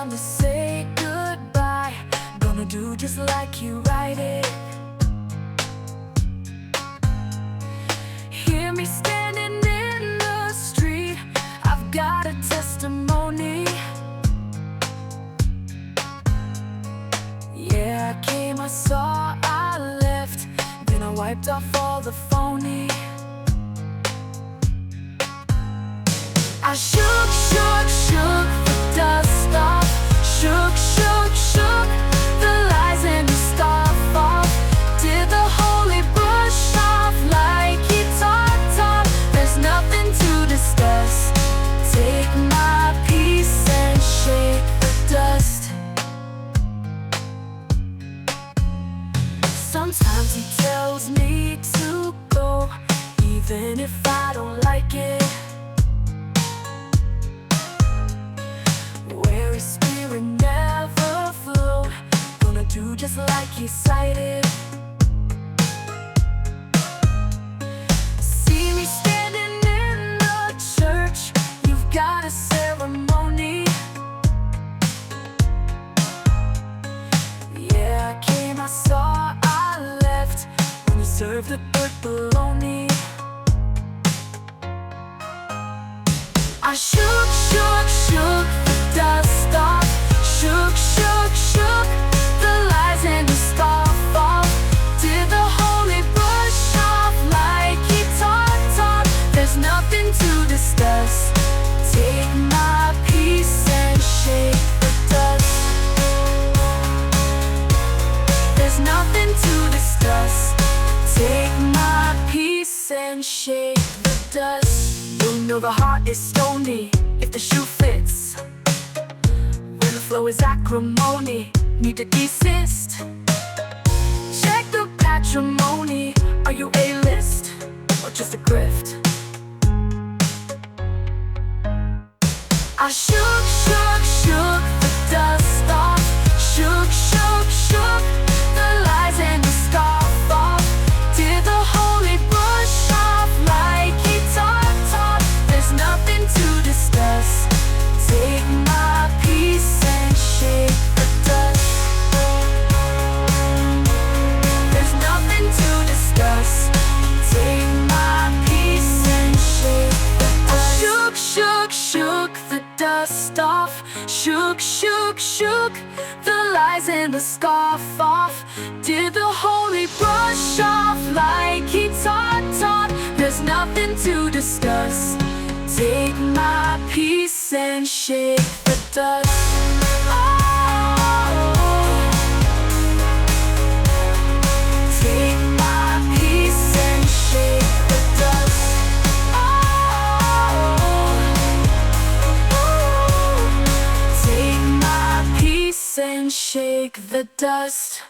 time to say goodbye. Gonna do just like you write it. Hear me standing in the street, I've got a testimony. Yeah, I came, I saw, I left, then I wiped off all the phony. I shook, shook, shook the dust off. Shook, shook, shook the lies and the stuff off. Did the holy brush off like he taught. There's nothing to discuss. Take my peace and shake the dust. Sometimes he tells me to go, even if I don't like it. Where his spirit never flowed, gonna do just like he cited. See me standing in the church, you've got a ceremony. Yeah, I came, I saw, I left, when you served the bird bologna. I shook, shook, shook the dust off. Shook, shook, shook the lies and the stuff off. Did the holy brush off like he taught. There's nothing to discuss. Take my peace and shake the dust. There's nothing to discuss. Take my peace and shake the dust. You know the heart is stony if the shoe fits. When the flow is acrimony, need to desist. Check the patrimony. Are you A-list or just a grift? I shook, shook, shook the dust off. Shook, shook, shook the lies and the scarf off. Did the holy brush off like he taught. There's nothing to discuss. Take my peace and shake the dust. There's nothing to discuss. Take my peace and shake the dust. Shook, shook, shook the dust off. Shook, shook, shook the lies and the scarf off. Did the holy brush off like he taught. There's nothing to discuss. Take my peace and shake the dust. Oh, take my peace and shake the dust. Oh, take my peace and shake the dust.